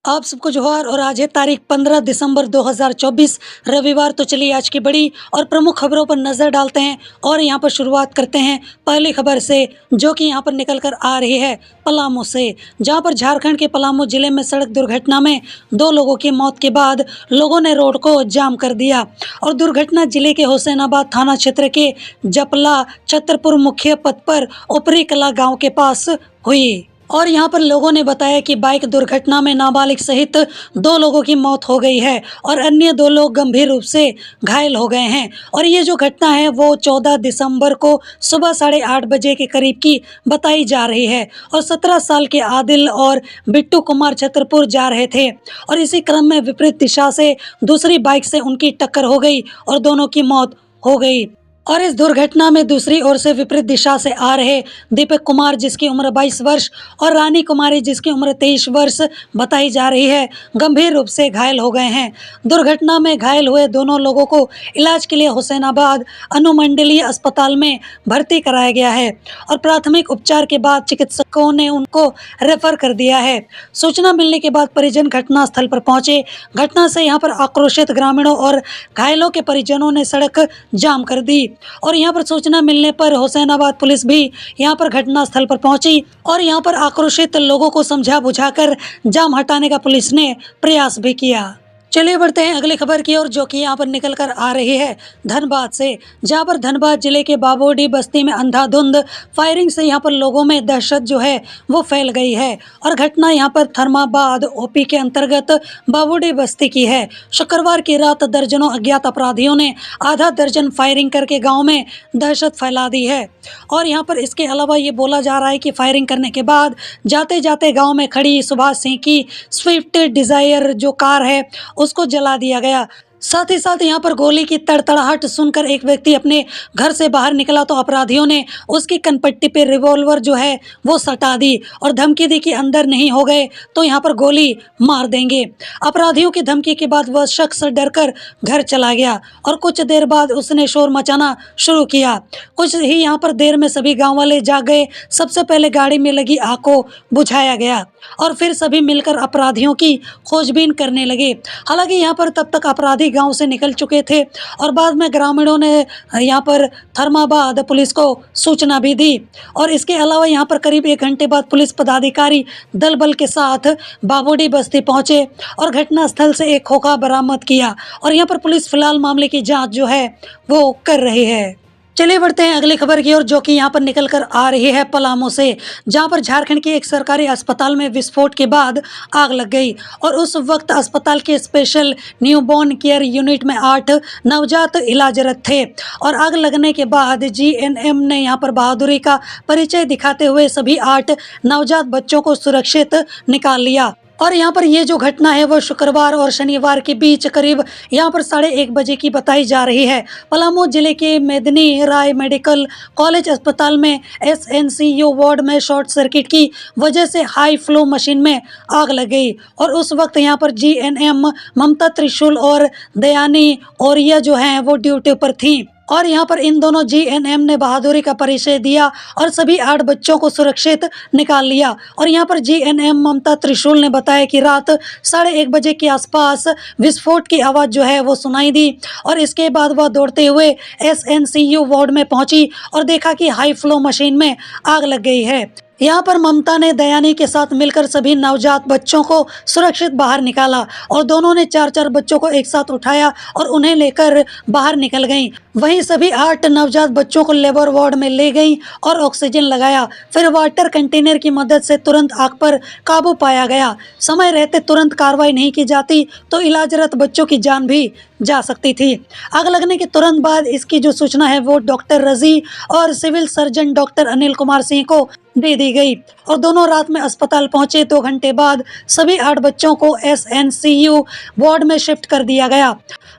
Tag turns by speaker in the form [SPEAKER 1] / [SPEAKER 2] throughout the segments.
[SPEAKER 1] आप सबको जोहार। और आज है तारीख 15 दिसंबर 2024 रविवार। तो चलिए आज की बड़ी और प्रमुख खबरों पर नज़र डालते हैं और यहाँ पर शुरुआत करते हैं पहली खबर से, जो कि यहाँ पर निकल कर आ रही है पलामू से, जहाँ पर झारखंड के पलामू जिले में सड़क दुर्घटना में 2 लोगों की मौत के बाद लोगों ने रोड को जाम कर दिया। और दुर्घटना जिले के हुसैनाबाद थाना क्षेत्र के जपला छतरपुर मुख्य पथ पर ऊपरी कला गाँव के पास हुई। और यहाँ पर लोगों ने बताया कि बाइक दुर्घटना में नाबालिग सहित 2 लोगों की मौत हो गई है और अन्य 2 लोग गंभीर रूप से घायल हो गए हैं। और ये जो घटना है वो 14 दिसंबर को सुबह 8:30 बजे के करीब की बताई जा रही है। और 17 साल के आदिल और बिट्टू कुमार छतरपुर जा रहे थे और इसी क्रम में विपरीत दिशा से दूसरी बाइक से उनकी टक्कर हो गई और दोनों की मौत हो गई। और इस दुर्घटना में दूसरी ओर से विपरीत दिशा से आ रहे दीपक कुमार, जिसकी उम्र 22 वर्ष, और रानी कुमारी, जिसकी उम्र 23 वर्ष बताई जा रही है, गंभीर रूप से घायल हो गए हैं। दुर्घटना में घायल हुए दोनों लोगों को इलाज के लिए हुसैनाबाद अनुमंडलीय अस्पताल में भर्ती कराया गया है और प्राथमिक उपचार के बाद चिकित्सकों ने उनको रेफर कर दिया है। सूचना मिलने के बाद परिजन घटनास्थल पर पहुंचे। घटना से यहाँ पर आक्रोशित ग्रामीणों और घायलों के परिजनों ने सड़क जाम कर दी। और यहाँ पर सूचना मिलने पर हुसैनाबाद पुलिस भी यहाँ पर घटनास्थल पर पहुंची और यहाँ पर आक्रोशित लोगों को समझा बुझाकर जाम हटाने का पुलिस ने प्रयास भी किया। चलिए बढ़ते हैं अगली खबर की ओर, जो कि यहाँ पर निकल कर आ रही है धनबाद से, जहाँ पर धनबाद जिले के बाबोडी बस्ती में अंधाधुंध फायरिंग से यहाँ पर लोगों में दहशत जो है वो फैल गई है। और घटना यहाँ पर थर्माबाद ओपी के अंतर्गत बाबोडी बस्ती की है। शुक्रवार की रात दर्जनों अज्ञात अपराधियों ने आधा दर्जन फायरिंग करके गाँव में दहशत फैला दी है। और यहाँ पर इसके अलावा ये बोला जा रहा है कि फायरिंग करने के बाद जाते जाते गाँव में खड़ी सुभाष सिंह की स्विफ्ट डिजायर जो कार है उसको जला दिया गया। साथ ही साथ यहाँ पर गोली की तड़तड़ाहट सुनकर एक व्यक्ति अपने घर से बाहर निकला तो अपराधियों ने उसकी कनपट्टी पे रिवॉल्वर जो है वो सटा दी और धमकी दी कि अंदर नहीं हो गए तो यहाँ पर गोली मार देंगे। अपराधियों की धमकी के बाद वह शख्स डरकर घर चला गया और कुछ देर बाद उसने शोर मचाना शुरू किया। कुछ ही यहाँ पर देर में सभी गाँव वाले जाग गए। सबसे पहले गाड़ी में लगी आग को बुझाया गया और फिर सभी मिलकर अपराधियों की खोजबीन करने लगे। हालांकि यहाँ पर तब तक अपराधी गांव से निकल चुके थे और बाद में ग्रामीणों ने यहाँ पर थर्माबाद पुलिस को सूचना भी दी। और इसके अलावा यहाँ पर करीब 1 घंटे बाद पुलिस पदाधिकारी दल बल के साथ बाबोडी बस्ती पहुंचे और घटनास्थल से एक खोखा बरामद किया। और यहाँ पर पुलिस फिलहाल मामले की जाँच जो है वो कर रही है। चलिए बढ़ते हैं अगली खबर की ओर, जो कि यहाँ पर निकल कर आ रही है पलामू से, जहाँ पर झारखंड के एक सरकारी अस्पताल में विस्फोट के बाद आग लग गई। और उस वक्त अस्पताल के स्पेशल न्यूबॉर्न केयर यूनिट में 8 नवजात इलाजरत थे। और आग लगने के बाद जीएनएम ने यहाँ पर बहादुरी का परिचय दिखाते हुए सभी 8 नवजात बच्चों को सुरक्षित निकाल लिया। और यहाँ पर ये जो घटना है वो शुक्रवार और शनिवार के बीच करीब यहाँ पर 1:30 बजे की बताई जा रही है। पलामू जिले के मेदिनी राय मेडिकल कॉलेज अस्पताल में एसएनसीयू वार्ड में शॉर्ट सर्किट की वजह से हाई फ्लो मशीन में आग लग गई। और उस वक्त यहाँ पर जीएनएम ममता त्रिशूल और दयानी औरिया जो हैं वो ड्यूटी पर थी। और यहाँ पर इन दोनों जीएनएम ने बहादुरी का परिचय दिया और सभी 8 बच्चों को सुरक्षित निकाल लिया। और यहाँ पर जीएनएम ममता त्रिशूल ने बताया कि रात 1:30 बजे के आसपास विस्फोट की आवाज़ जो है वो सुनाई दी और इसके बाद वह दौड़ते हुए एसएनसीयू वार्ड में पहुंची और देखा कि हाई फ्लो मशीन में आग लग गई है। यहाँ पर ममता ने दयानी के साथ मिलकर सभी नवजात बच्चों को सुरक्षित बाहर निकाला और दोनों ने 4-4 बच्चों को एक साथ उठाया और उन्हें लेकर बाहर निकल गईं। वहीं सभी 8 नवजात बच्चों को लेबर वार्ड में ले गईं और ऑक्सीजन लगाया। फिर वाटर कंटेनर की मदद से तुरंत आग पर काबू पाया गया। समय रहते तुरंत कार्रवाई नहीं की जाती तो इलाजरत बच्चों की जान भी जा सकती थी। आग लगने के तुरंत बाद इसकी जो सूचना है वो डॉक्टर रजी और civil surgeon doctor Anil Kumar Singh को दे दी गई और दोनों रात में अस्पताल पहुंचे। 2 घंटे बाद सभी 8 बच्चों को एसएनसीयू वार्ड में शिफ्ट कर दिया गया।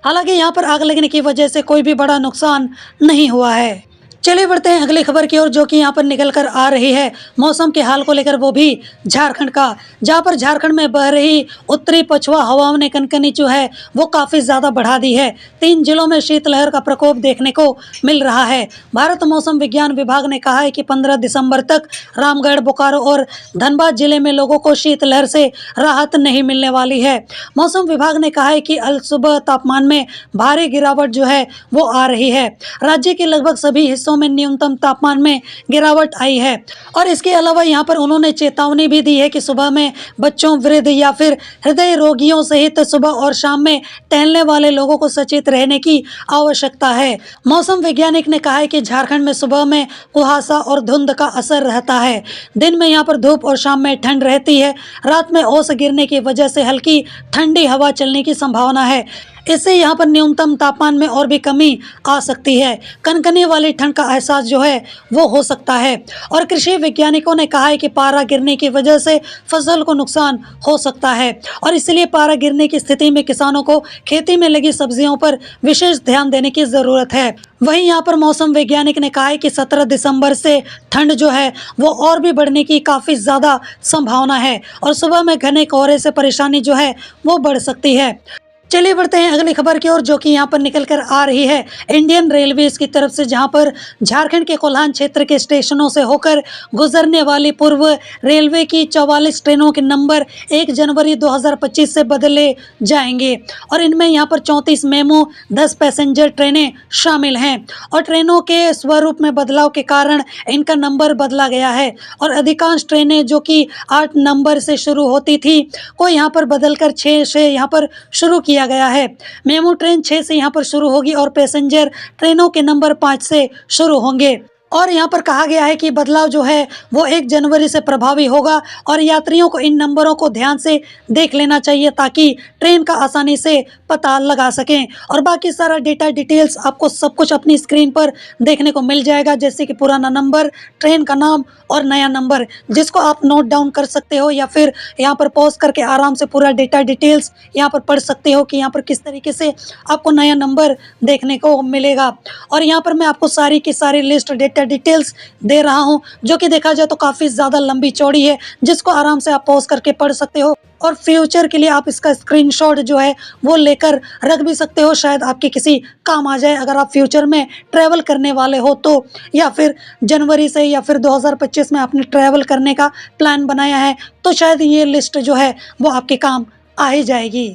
[SPEAKER 1] हालांकि यहाँ पर आग लगने की वजह से कोई भी बड़ा नुकसान नहीं हुआ है। चलिए बढ़ते हैं अगली खबर की ओर, जो कि यहाँ पर निकल कर आ रही है मौसम के हाल को लेकर, वो भी झारखंड का, जहाँ पर झारखंड में बह रही उत्तरी पछुआ हवाओं ने कनकनी जो है वो काफ़ी ज़्यादा बढ़ा दी है। 3 जिलों में शीतलहर का प्रकोप देखने को मिल रहा है। भारत मौसम विज्ञान विभाग ने कहा है कि 15 दिसंबर तक रामगढ़, बोकारो और धनबाद जिले में लोगों को शीतलहर से राहत नहीं मिलने वाली है। मौसम विभाग ने कहा है कि अल सुबह तापमान में भारी गिरावट जो है वो आ रही है। राज्य के लगभग सभी हिस्सों में न्यूनतम तापमान में गिरावट आई है और इसके अलावा यहाँ पर उन्होंने चेतावनी भी दी है कि सुबह में बच्चों, वृद्ध या फिर हृदय रोगियों सहित सुबह और शाम में टहलने वाले लोगों को सचेत रहने की आवश्यकता है। मौसम वैज्ञानिक ने कहा है कि झारखंड में सुबह में कुहासा और धुंध का असर रहता है। दिन में यहाँ पर धूप और शाम में ठंड रहती है। रात में ओस गिरने की वजह से हल्की ठंडी हवा चलने की संभावना है। इससे यहाँ पर न्यूनतम तापमान में और भी कमी आ सकती है। कनकनी वाली ठंड का एहसास जो है वो हो सकता है। और कृषि वैज्ञानिकों ने कहा है कि पारा गिरने की वजह से फसल को नुकसान हो सकता है और इसलिए पारा गिरने की स्थिति में किसानों को खेती में लगी सब्जियों पर विशेष ध्यान देने की ज़रूरत है। वहीं यहाँ पर मौसम वैज्ञानिक ने कहा है कि 17 दिसंबर से ठंड जो है वो और भी बढ़ने की काफ़ी ज़्यादा संभावना है और सुबह में घने कोहरे से परेशानी जो है वो बढ़ सकती है। चलिए बढ़ते हैं अगली खबर की ओर, जो कि यहाँ पर निकल कर आ रही है इंडियन रेलवेज की तरफ से, जहाँ पर झारखंड के कोल्हान क्षेत्र के स्टेशनों से होकर गुजरने वाली पूर्व रेलवे की 44 ट्रेनों के नंबर 1 जनवरी 2025 से बदले जाएंगे और इनमें यहाँ पर 34 मेमू 10 पैसेंजर ट्रेनें शामिल हैं और ट्रेनों के स्वरूप में बदलाव के कारण इनका नंबर बदला गया है और अधिकांश ट्रेनें जो कि 8 नंबर से शुरू होती थी को यहाँ पर बदलकर 6 से यहाँ पर शुरू किया गया है। मेमू ट्रेन 6 से यहाँ पर शुरू होगी और पैसेंजर ट्रेनों के नंबर 5 से शुरू होंगे और यहाँ पर कहा गया है कि बदलाव जो है वो 1 जनवरी से प्रभावी होगा और यात्रियों को इन नंबरों को ध्यान से देख लेना चाहिए ताकि ट्रेन का आसानी से पता लगा सकें और बाकी सारा डेटा डिटेल्स आपको सब कुछ अपनी स्क्रीन पर देखने को मिल जाएगा, जैसे कि पुराना नंबर, ट्रेन का नाम और नया नंबर, जिसको आप नोट डाउन कर सकते हो या फिर यहाँ पर पॉज करके आराम से पूरा डेटा डिटेल्स यहाँ पर पढ़ सकते हो कि यहाँ पर किस तरीके से आपको नया नंबर देखने को मिलेगा। और यहाँ पर मैं आपको सारी की सारी लिस्ट डेटा डिटेल्स दे रहा हूँ, जो कि देखा जाए तो काफ़ी ज़्यादा लंबी चौड़ी है, जिसको आराम से आप पॉज करके पढ़ सकते हो और फ्यूचर के लिए आप इसका स्क्रीनशॉट जो है वो लेकर रख भी सकते हो, शायद आपके किसी काम आ जाए अगर आप फ्यूचर में ट्रैवल करने वाले हो तो, या फिर जनवरी से या फिर 2025 में आपने ट्रैवल करने का प्लान बनाया है तो शायद ये लिस्ट जो है वो आपके काम आ ही जाएगी।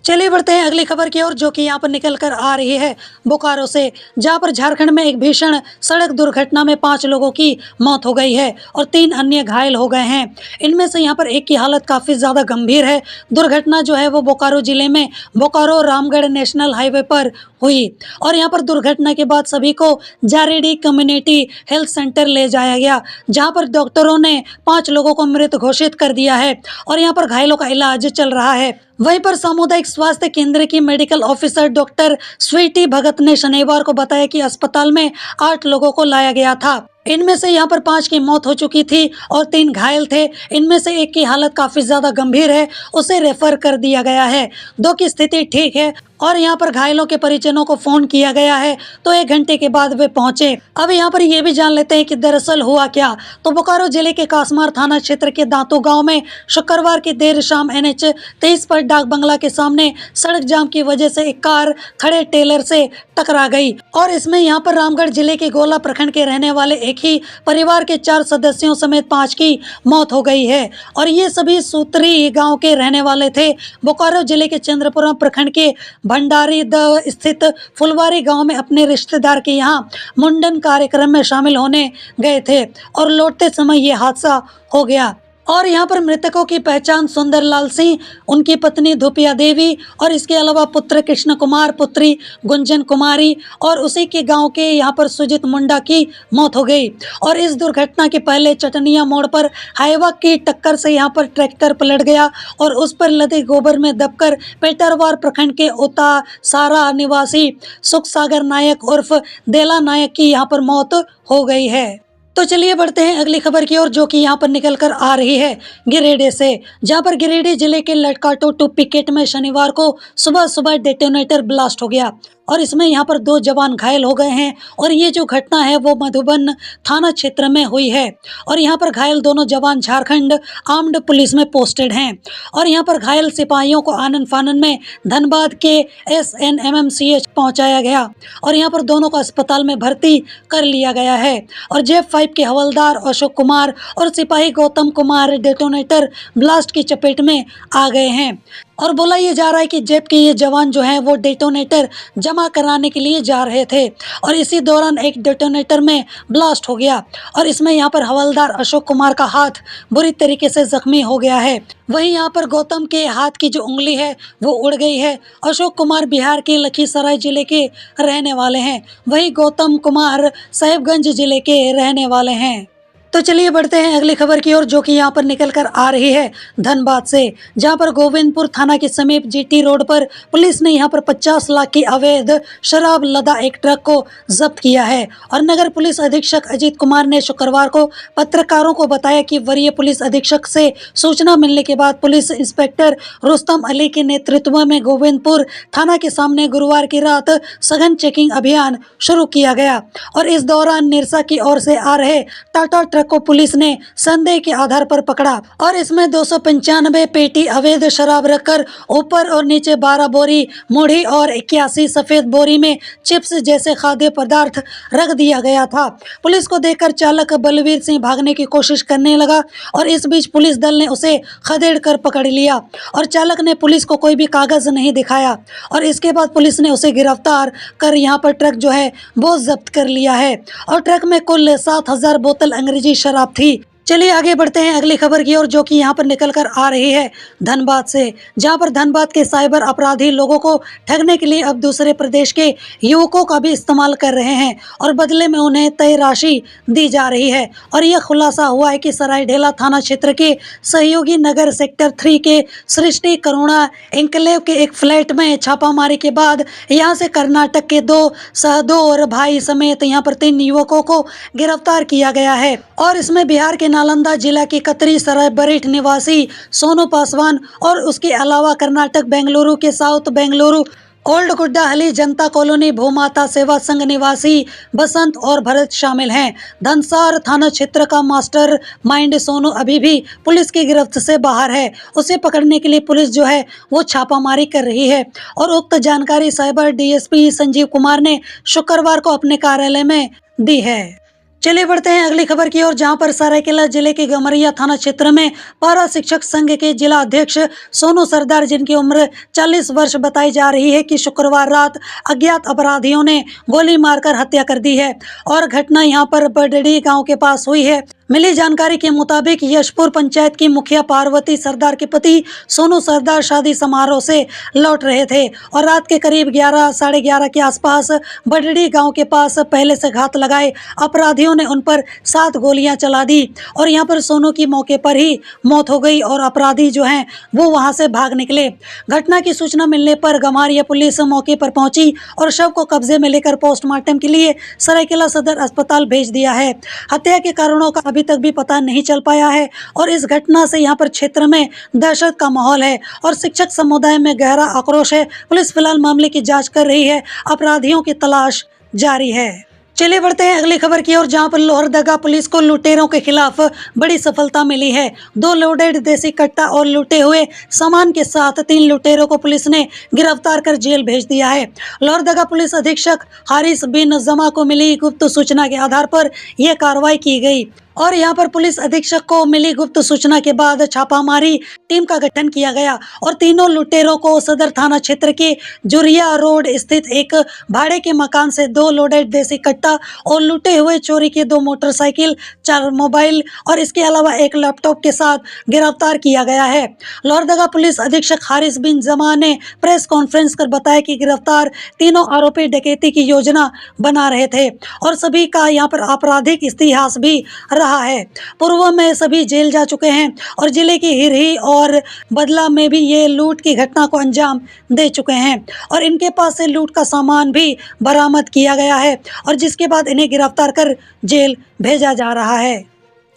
[SPEAKER 1] चलिए बढ़ते हैं अगली खबर की ओर, जो कि यहाँ पर निकल कर आ रही है बोकारो से, जहाँ पर झारखंड में एक भीषण सड़क दुर्घटना में 5 लोगों की मौत हो गई है और 3 अन्य घायल हो गए हैं। इनमें से यहाँ पर एक की हालत काफ़ी ज़्यादा गंभीर है। दुर्घटना जो है वो बोकारो जिले में बोकारो रामगढ़ नेशनल हाईवे पर हुई और यहाँ पर दुर्घटना के बाद सभी को जारेडी कम्युनिटी हेल्थ सेंटर ले जाया गया, जहाँ पर डॉक्टरों ने 5 लोगों को मृत घोषित कर दिया है और यहाँ पर घायलों का इलाज चल रहा है। वहीं पर सामुदायिक स्वास्थ्य केंद्र की मेडिकल ऑफिसर डॉक्टर स्वीटी भगत ने शनिवार को बताया कि अस्पताल में 8 लोगों को लाया गया था। इनमें से यहाँ पर 5 की मौत हो चुकी थी और 3 घायल थे। इनमें से एक की हालत काफ़ी ज़्यादा गंभीर है, उसे रेफर कर दिया गया है। 2 की स्थिति ठीक है और यहाँ पर घायलों के परिजनों को फ़ोन किया गया है तो 1 घंटे के बाद वे पहुँचे। अब यहाँ पर ये भी जान लेते हैं कि दरअसल हुआ क्या। तो बोकारो जिले के कासमार थाना क्षेत्र के दांतू गांव में शुक्रवार की देर शाम NH 23 पर डाक बंगला के सामने सड़क जाम की वजह से एक कार खड़े टेलर से टकरा गई और इसमें यहाँ पर रामगढ़ जिले के गोला प्रखंड के रहने वाले एक ही परिवार के 4 सदस्यों समेत 5 की मौत हो गई है और ये सभी सूत्री गाँव के रहने वाले थे। बोकारो जिले के चंद्रपुरा प्रखंड के भंडारी द स्थित फुलवारी गांव में अपने रिश्तेदार के यहां मुंडन कार्यक्रम में शामिल होने गए थे और लौटते समय ये हादसा हो गया। और यहाँ पर मृतकों की पहचान सुंदरलाल सिंह, उनकी पत्नी धुपिया देवी और इसके अलावा पुत्र कृष्ण कुमार, पुत्री गुंजन कुमारी और उसी के गांव के यहाँ पर सुजीत मुंडा की मौत हो गई। और इस दुर्घटना के पहले चटनिया मोड़ पर हाईवा की टक्कर से यहाँ पर ट्रैक्टर पलट गया और उस पर लदे गोबर में दबकर पेटरवार प्रखंड के उतासारा निवासी सुख सागर नायक उर्फ देला नायक की यहाँ पर मौत हो गई है। तो चलिए बढ़ते हैं अगली खबर की ओर, जो कि यहाँ पर निकल कर आ रही है गिरिडीह से, जहाँ पर गिरिडीह जिले के लटकाटो टू पिकेट में शनिवार को सुबह सुबह डेटोनेटर ब्लास्ट हो गया और इसमें यहाँ पर 2 जवान घायल हो गए हैं और ये जो घटना है वो मधुबन थाना क्षेत्र में हुई है और यहाँ पर घायल दोनों जवान झारखंड आर्म्ड पुलिस में पोस्टेड हैं और यहाँ पर घायल सिपाहियों को आनन फानन में धनबाद के SNMMCH पहुँचाया गया और यहाँ पर दोनों को अस्पताल में भर्ती कर लिया गया है और JF5 के हवलदार अशोक कुमार और सिपाही गौतम कुमार डेटोनेटर ब्लास्ट की चपेट में आ गए हैं और बोला ये जा रहा है कि जेब के ये जवान जो हैं वो डेटोनेटर जमा कराने के लिए जा रहे थे और इसी दौरान एक डेटोनेटर में ब्लास्ट हो गया और इसमें यहाँ पर हवलदार अशोक कुमार का हाथ बुरी तरीके से जख्मी हो गया है। वहीं यहाँ पर गौतम के हाथ की जो उंगली है वो उड़ गई है। अशोक कुमार बिहार के लखीसराय जिले के रहने वाले हैं, वहीं गौतम कुमार साहिबगंज जिले के रहने वाले हैं। तो चलिए बढ़ते हैं अगली खबर की ओर, जो कि यहाँ पर निकल कर आ रही है धनबाद से, जहाँ पर गोविंदपुर थाना के समीप GT रोड पर पुलिस ने यहाँ पर 50 लाख की अवैध शराब लदा एक ट्रक को जब्त किया है और नगर पुलिस अधीक्षक अजीत कुमार ने शुक्रवार को पत्रकारों को बताया कि वरीय पुलिस अधीक्षक से सूचना मिलने के बाद पुलिस इंस्पेक्टर रुस्तम अली के नेतृत्व में गोविंदपुर थाना के सामने गुरुवार की रात सघन चेकिंग अभियान शुरू किया गया और इस दौरान निरसा की ओर से आ रहे टाटा ट्रक को पुलिस ने संदेह के आधार पर पकड़ा और इसमें 295 पेटी अवैध शराब रखकर ऊपर और नीचे 12 बोरी मूढ़ी और 81 सफेद बोरी में चिप्स जैसे खाद्य पदार्थ रख दिया गया था। पुलिस को देखकर चालक बलवीर सिंह भागने की कोशिश करने लगा और इस बीच पुलिस दल ने उसे खदेड़ कर पकड़ लिया और चालक ने पुलिस को कोई भी कागज नहीं दिखाया और इसके बाद पुलिस ने उसे गिरफ्तार कर यहाँ पर ट्रक जो है वो जब्त कर लिया है और ट्रक में कुल 7,000 बोतल अंग्रेजी शराब थी। चलिए आगे बढ़ते हैं अगली खबर की ओर, जो कि यहाँ पर निकल कर आ रही है धनबाद से, जहाँ पर धनबाद के साइबर अपराधी लोगों को ठगने के लिए अब दूसरे प्रदेश के युवकों का भी इस्तेमाल कर रहे हैं और बदले में उन्हें तय राशि दी जा रही है और यह खुलासा हुआ है कि सरायढेला थाना क्षेत्र के सहयोगी नगर सेक्टर 3 के सृष्टि करुणा एंकलेव के एक फ्लैट में छापामारी के बाद यहाँ से कर्नाटक के 2 सहदोर भाई समेत यहाँ पर 3 युवकों को गिरफ्तार किया गया है और इसमें बिहार के नालंदा जिला की कतरी सराय बरीठ निवासी सोनू पासवान और उसके अलावा कर्नाटक बेंगलुरु के साउथ बेंगलुरु ओल्ड गुड्डाहली जनता कॉलोनी भूमाता सेवा संघ निवासी बसंत और भरत शामिल हैं। धनसार थाना क्षेत्र का मास्टर माइंड सोनू अभी भी पुलिस की गिरफ्त से बाहर है। उसे पकड़ने के लिए पुलिस जो है वो छापामारी कर रही है और उक्त जानकारी साइबर DSP संजीव कुमार ने शुक्रवार को अपने कार्यालय में दी है। चलिए बढ़ते हैं अगली खबर की ओर, जहां पर सरायकेला जिले के गमरिया थाना क्षेत्र में पारा शिक्षक संघ के जिला अध्यक्ष सोनू सरदार, जिनकी उम्र 40 वर्ष बताई जा रही है, कि शुक्रवार रात अज्ञात अपराधियों ने गोली मारकर हत्या कर दी है और घटना यहां पर बडडी गांव के पास हुई है। मिली जानकारी के मुताबिक यशपुर पंचायत की मुखिया पार्वती सरदार के पति सोनू सरदार शादी समारोह से लौट रहे थे और रात के करीब 11 साढ़े 11 के आसपास बडड़ी गांव के पास पहले से घात लगाए अपराधियों ने उन पर 7 गोलियां चला दी और यहां पर सोनू की मौके पर ही मौत हो गई और अपराधी जो हैं वो वहां से भाग निकले। घटना की सूचना मिलने पर गम्हरिया पुलिस मौके पर पहुंची और शव को कब्जे में लेकर पोस्टमार्टम के लिए सरायकेला सदर अस्पताल भेज दिया है। हत्या के कारणों का अभी तक भी पता नहीं चल पाया है और इस घटना से यहाँ पर क्षेत्र में दहशत का माहौल है और शिक्षक समुदाय में गहरा आक्रोश है। पुलिस फिलहाल मामले की जांच कर रही है, अपराधियों की तलाश जारी है। चलिए बढ़ते हैं अगली खबर की ओर, जहां पर लोहरदगा पुलिस को लुटेरों के खिलाफ बड़ी सफलता मिली है। 2 लोडेड देसी कट्टा और लूटे हुए सामान के साथ 3 लुटेरों को पुलिस ने गिरफ्तार कर जेल भेज दिया है। लोहरदगा पुलिस अधीक्षक हारिस बिन जमा को मिली गुप्त सूचना के आधार पर यह कार्रवाई की गई और यहां पर पुलिस अधीक्षक को मिली गुप्त सूचना के बाद छापामारी टीम का गठन किया गया और तीनों लुटेरों को सदर थाना क्षेत्र के जुरिया रोड स्थित एक भाड़े के मकान से 2 लोडेड देसी कट्टा और लूटे हुए चोरी के 2 मोटरसाइकिल, 4 मोबाइल और इसके अलावा एक लैपटॉप के साथ गिरफ्तार किया गया है। लोहरदगा पुलिस अधीक्षक हारिस बिन जमा ने प्रेस कॉन्फ्रेंस कर बताया कि गिरफ्तार तीनों आरोपी डकैती की योजना बना रहे थे और सभी का यहाँ पर आपराधिक इतिहास भी रहा है। पूर्व में सभी जेल जा चुके हैं और जिले की हिरही और बदला में भी ये लूट की घटना को अंजाम दे चुके हैं और इनके पास से लूट का सामान भी बरामद किया गया है और जिसके बाद इन्हें गिरफ्तार कर जेल भेजा जा रहा है।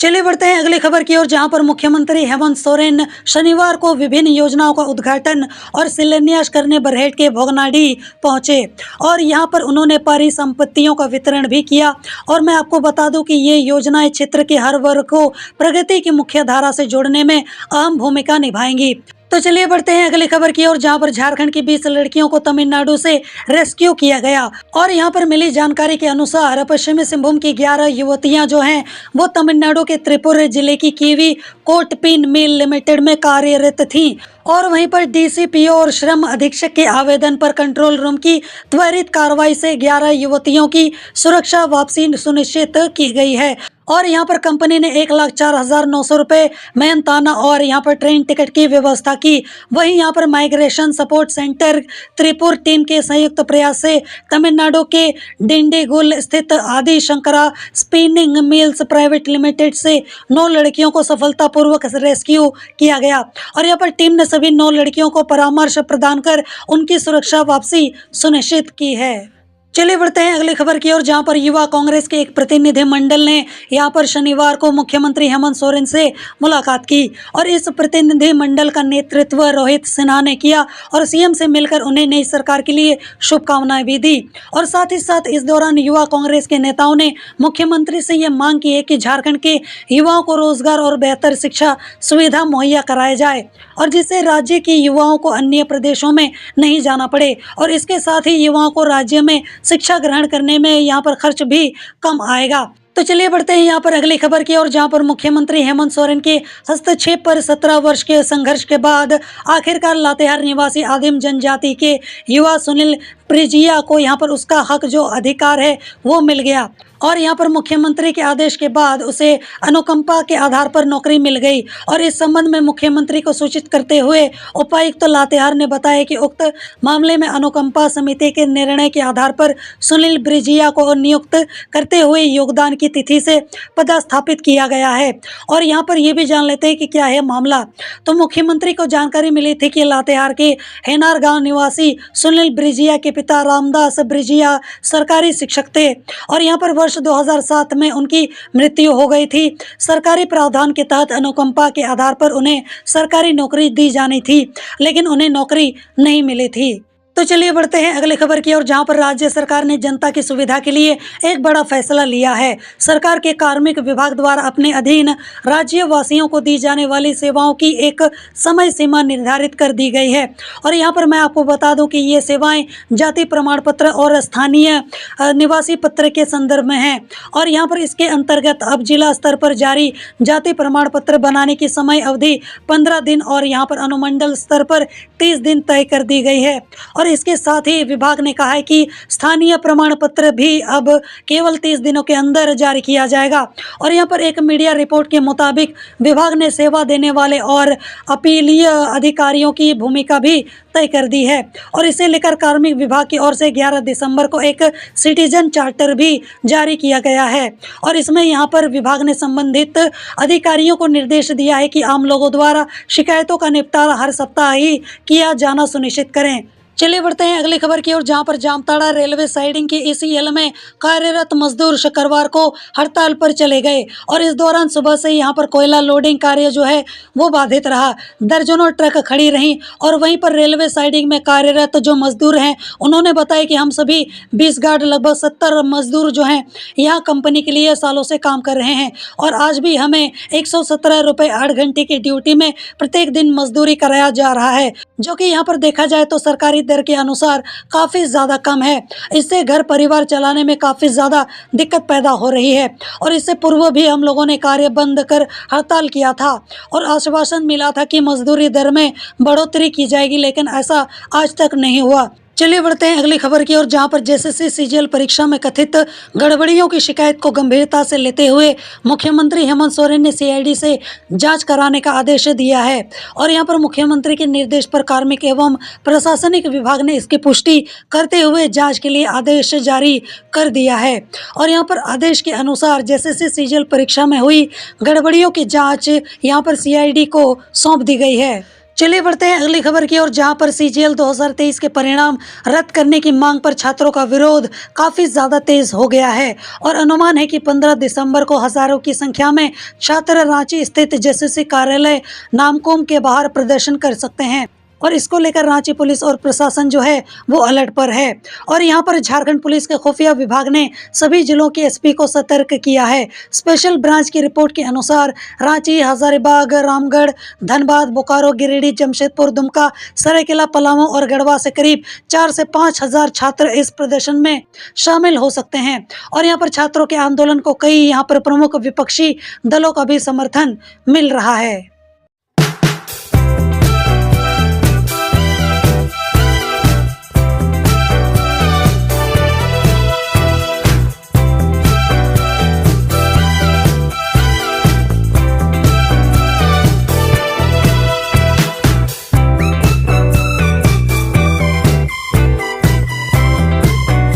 [SPEAKER 1] चलिए बढ़ते हैं अगली खबर की ओर, जहां पर मुख्यमंत्री हेमंत सोरेन शनिवार को विभिन्न योजनाओं का उद्घाटन और शिलान्यास करने बरहेट के भोगनाडीह पहुंचे और यहां पर उन्होंने परिसंपत्तियों का वितरण भी किया। और मैं आपको बता दूं कि ये योजनाएं क्षेत्र के हर वर्ग को प्रगति की मुख्य धारा से जोड़ने में अहम भूमिका निभाएंगी। तो चलिए बढ़ते हैं अगली खबर की ओर, जहां पर झारखंड की 20 लड़कियों को तमिलनाडु से रेस्क्यू किया गया और यहां पर मिली जानकारी के अनुसार पश्चिमी सिंहभूम की 11 युवतियां जो हैं वो तमिलनाडु के त्रिपुर जिले की कीवी कोटपिन मिल लिमिटेड में कार्यरत थीं और वहीं पर डीसीपीओ और श्रम अधीक्षक के आवेदन पर कंट्रोल रूम की त्वरित कार्रवाई से 11 युवतियों की सुरक्षा वापसी सुनिश्चित की गई है। और यहाँ पर कंपनी ने 1,04,900 रुपये मेहनताना और यहाँ पर ट्रेन टिकट की व्यवस्था की। वहीं यहाँ पर migration support centre Tirupur team के संयुक्त प्रयास से तमिलनाडु के डिंडीगुल स्थित Adi Shankara spinning mills private limited से 9 लड़कियों को सफलतापूर्वक रेस्क्यू किया गया और यहाँ पर टीम ने सभी 9 लड़कियों को परामर्श प्रदान कर उनकी सुरक्षा वापसी सुनिश्चित की है। चलिए बढ़ते हैं अगली खबर की ओर, जहां पर युवा कांग्रेस के एक प्रतिनिधिमंडल ने यहां पर शनिवार को मुख्यमंत्री हेमंत सोरेन से मुलाकात की और इस प्रतिनिधिमंडल का नेतृत्व रोहित सिन्हा ने किया और सीएम से मिलकर उन्हें नई सरकार के लिए शुभकामनाएं भी दी। और साथ ही साथ इस दौरान युवा कांग्रेस के नेताओं ने मुख्यमंत्री से यह मांग की है कि झारखंड के युवाओं को रोजगार और बेहतर शिक्षा सुविधा मुहैया कराया जाए और जिससे राज्य के युवाओं को अन्य प्रदेशों में नहीं जाना पड़े और इसके साथ ही युवाओं को राज्य में शिक्षा ग्रहण करने में यहाँ पर खर्च भी कम आएगा। तो चलिए बढ़ते हैं यहाँ पर अगली खबर की ओर, जहाँ पर मुख्यमंत्री हेमंत सोरेन के हस्तक्षेप पर 17 वर्ष के संघर्ष के बाद आखिरकार लातेहार निवासी आदिम जनजाति के युवा सुनील प्रिजिया को यहाँ पर उसका हक जो अधिकार है वो मिल गया और यहाँ पर मुख्यमंत्री के आदेश के बाद उसे अनुकंपा के आधार पर नौकरी मिल गई। और इस संबंध में मुख्यमंत्री को सूचित करते हुए उपायुक्त लातेहार ने बताया कि उक्त मामले में अनुकंपा समिति के निर्णय के आधार पर सुनील ब्रिजिया को नियुक्त करते हुए योगदान की तिथि से पदस्थापित किया गया है। और यहाँ पर यह भी जान लेते हैं कि क्या है मामला। तो मुख्यमंत्री को जानकारी मिली थी कि लातेहार के हेनार गांव निवासी सुनील ब्रिजिया के पिता रामदास ब्रिजिया सरकारी शिक्षक थे और यहाँ पर वर्ष 2007 में उनकी मृत्यु हो गई थी। सरकारी प्रावधान के तहत अनुकंपा के आधार पर उन्हें सरकारी नौकरी दी जानी थी, लेकिन उन्हें नौकरी नहीं मिली थी। तो चलिए बढ़ते हैं अगली खबर की ओर, जहां पर राज्य सरकार ने जनता की सुविधा के लिए एक बड़ा फैसला लिया है। सरकार के कार्मिक विभाग द्वारा अपने अधीन राज्यवासियों को दी जाने वाली सेवाओं की एक समय सीमा निर्धारित कर दी गई है और यहां पर मैं आपको बता दूं कि ये सेवाएं जाति प्रमाण पत्र और स्थानीय निवासी पत्र के संदर्भ में हैं और यहां पर इसके अंतर्गत अब जिला स्तर पर जारी जाति प्रमाण पत्र बनाने की समय अवधि 15 दिन और यहाँ पर अनुमंडल स्तर पर 30 दिन तय कर दी गई है। और इसके साथ ही विभाग ने कहा है कि स्थानीय प्रमाण पत्र भी अब केवल 30 दिनों के अंदर जारी किया जाएगा। और यहाँ पर एक मीडिया रिपोर्ट के मुताबिक विभाग ने सेवा देने वाले और अपीलीय अधिकारियों की भूमिका भी तय कर दी है और इसे लेकर कार्मिक विभाग की ओर से 11 दिसंबर को एक सिटीजन चार्टर भी जारी किया गया है और इसमें यहाँ पर विभाग ने संबंधित अधिकारियों को निर्देश दिया है कि आम लोगों द्वारा शिकायतों का निपटारा हर सप्ताह ही किया जाना सुनिश्चित करें। चलिए बढ़ते हैं अगली खबर की ओर, जहां पर जामताड़ा रेलवे साइडिंग के ईसीएल में कार्यरत मजदूर शुक्रवार को हड़ताल पर चले गए और इस दौरान सुबह से यहां पर कोयला लोडिंग कार्य जो है वो बाधित रहा। दर्जनों ट्रक खड़ी रहीं और वहीं पर रेलवे साइडिंग में कार्यरत जो मजदूर हैं उन्होंने बताया कि हम सभी 20 गार्ड लगभग 70 मजदूर जो हैं यहाँ कंपनी के लिए सालों से काम कर रहे हैं और आज भी हमें 117 रुपये 8 घंटे की ड्यूटी में प्रत्येक दिन मजदूरी कराया जा रहा है, जो कि यहाँ पर देखा जाए तो सरकारी दर के अनुसार काफ़ी ज़्यादा कम है। इससे घर परिवार चलाने में काफ़ी ज़्यादा दिक्कत पैदा हो रही है और इससे पूर्व भी हम लोगों ने कार्य बंद कर हड़ताल किया था और आश्वासन मिला था कि मजदूरी दर में बढ़ोतरी की जाएगी, लेकिन ऐसा आज तक नहीं हुआ। चलिए बढ़ते हैं अगली खबर की ओर, जहां पर जेएसएससी सीजीएल परीक्षा में कथित गड़बड़ियों की शिकायत को गंभीरता से लेते हुए मुख्यमंत्री हेमंत सोरेन ने सीआईडी से जांच कराने का आदेश दिया है और यहां पर मुख्यमंत्री के निर्देश पर कार्मिक एवं प्रशासनिक विभाग ने इसकी पुष्टि करते हुए जांच के लिए आदेश जारी कर दिया है और यहां पर आदेश के अनुसार जेएसएससी सीजीएल परीक्षा में हुई गड़बड़ियों की जाँच यहाँ पर सीआईडी को सौंप दी गई है। चलिए बढ़ते हैं अगली खबर की ओर, जहां पर सीजीएल 2023 के परिणाम रद्द करने की मांग पर छात्रों का विरोध काफी ज्यादा तेज हो गया है और अनुमान है कि 15 दिसंबर को हजारों की संख्या में छात्र रांची स्थित जेसीसी कार्यालय नामकुम के बाहर प्रदर्शन कर सकते हैं और इसको लेकर रांची पुलिस और प्रशासन जो है वो अलर्ट पर है। और यहाँ पर झारखंड पुलिस के खुफिया विभाग ने सभी जिलों के एसपी को सतर्क किया है। स्पेशल ब्रांच की रिपोर्ट के अनुसार रांची, हजारीबाग, रामगढ़, धनबाद, बोकारो, गिरिडीह, जमशेदपुर, दुमका, सरायकेला, पलामू और गढ़वा से करीब 4 से 5 हजार छात्र इस प्रदर्शन में शामिल हो सकते हैं। और यहाँ पर छात्रों के आंदोलन को कई यहाँ पर प्रमुख विपक्षी दलों का भी समर्थन मिल रहा है।